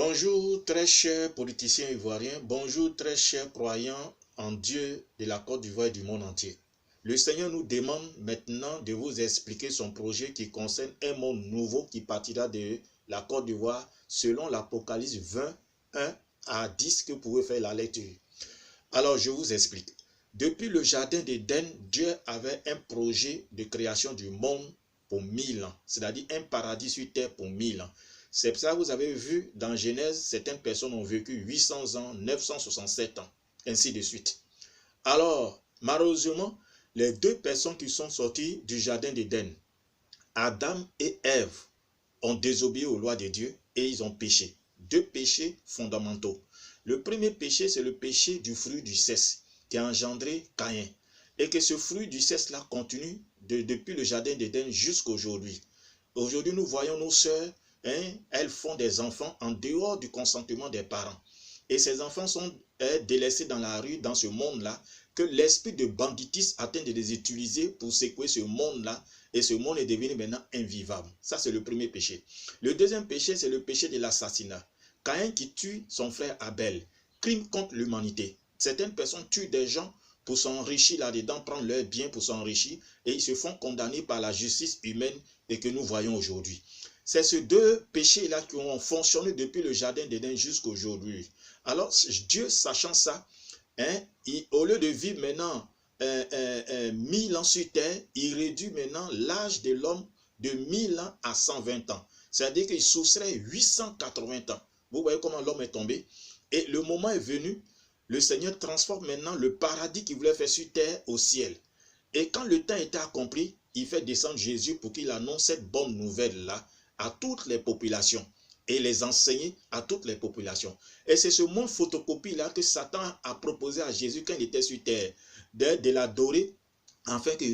Bonjour très chers politiciens ivoiriens, bonjour très chers croyants en Dieu de la Côte d'Ivoire et du monde entier. Le Seigneur nous demande maintenant de vous expliquer son projet qui concerne un monde nouveau qui partira de la Côte d'Ivoire selon l'Apocalypse 20, 1 à 10 que vous pouvez faire la lecture. Alors je vous explique. Depuis le jardin d'Éden, Dieu avait un projet de création du monde pour 1000 ans, c'est-à-dire un paradis sur terre pour 1000 ans. C'est pour ça que vous avez vu dans Genèse, certaines personnes ont vécu 800 ans, 967 ans, ainsi de suite. Alors, malheureusement, les deux personnes qui sont sorties du jardin d'Éden, Adam et Ève, ont désobéi aux lois de Dieu et ils ont péché. Deux péchés fondamentaux. Le premier péché, c'est le péché du fruit du sexe qui a engendré Caïn. Et que ce fruit du sexe-là continue depuis le jardin d'Éden jusqu'à aujourd'hui. Aujourd'hui, nous voyons nos sœurs, elles font des enfants en dehors du consentement des parents. Et ces enfants sont délaissés dans la rue, dans ce monde-là, que l'esprit de banditisme atteint de les utiliser pour secouer ce monde-là. Et ce monde est devenu maintenant invivable. Ça, c'est le premier péché. Le deuxième péché, c'est le péché de l'assassinat. Caïn qui tue son frère Abel. Crime contre l'humanité. Certaines personnes tuent des gens pour s'enrichir là-dedans, prendre leurs biens pour s'enrichir. Et ils se font condamner par la justice humaine et que nous voyons aujourd'hui. C'est ces deux péchés-là qui ont fonctionné depuis le jardin d'Éden jusqu'à aujourd'hui. Alors, Dieu, sachant ça, au lieu de vivre maintenant 1000 ans sur terre, il réduit maintenant l'âge de l'homme de 1000 ans à 120 ans. C'est-à-dire qu'il soustrait 880 ans. Vous voyez comment l'homme est tombé. Et le moment est venu, le Seigneur transforme maintenant le paradis qu'il voulait faire sur terre au ciel. Et quand le temps était accompli, il fait descendre Jésus pour qu'il annonce cette bonne nouvelle-là à toutes les populations et les enseigner à toutes les populations. Et c'est ce monde photocopie-là que Satan a proposé à Jésus quand il était sur terre, de l'adorer, afin que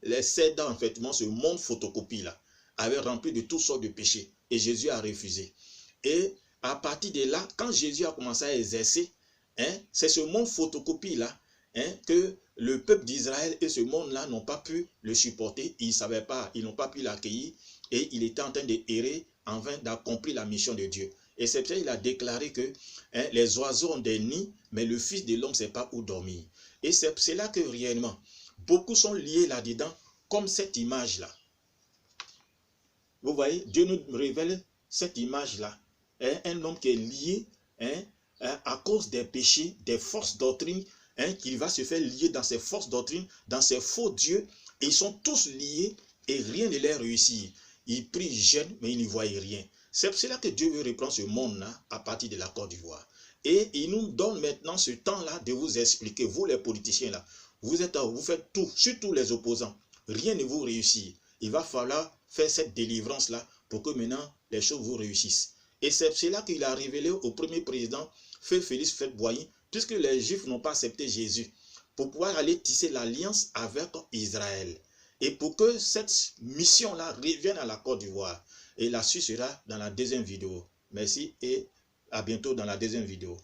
les 7 ans, en fait, ce monde photocopie-là avait rempli de toutes sortes de péchés. Et Jésus a refusé. Et à partir de là, quand Jésus a commencé à exercer, c'est ce monde photocopie-là que le peuple d'Israël et ce monde-là n'ont pas pu le supporter. Ils ne savaient pas, ils n'ont pas pu l'accueillir. Et il était en train d'errer en vain d'accomplir la mission de Dieu. Et c'est pour ça qu'il a déclaré que les oiseaux ont des nids, mais le Fils de l'homme ne sait pas où dormir. Et c'est là que réellement, beaucoup sont liés là-dedans, comme cette image-là. Vous voyez, Dieu nous révèle cette image-là. Un homme qui est lié à cause des péchés, des fausses doctrines, qu'il va se faire lier dans ces fausses doctrines, dans ces faux dieux. Et ils sont tous liés et rien ne les réussit. Ils prient, jeûnent, mais ils n'y voient rien. C'est pour cela que Dieu veut reprendre ce monde-là à partir de la Côte d'Ivoire. Et il nous donne maintenant ce temps-là de vous expliquer, vous les politiciens-là, vous faites tout, surtout les opposants. Rien ne vous réussit. Il va falloir faire cette délivrance-là pour que maintenant les choses vous réussissent. Et c'est pour cela qu'il a révélé au premier président, Feu Félix Houphouët-Boigny, puisque les Juifs n'ont pas accepté Jésus, pour pouvoir aller tisser l'alliance avec Israël. Et pour que cette mission-là revienne à la Côte d'Ivoire. Et la suite sera dans la deuxième vidéo. Merci et à bientôt dans la deuxième vidéo.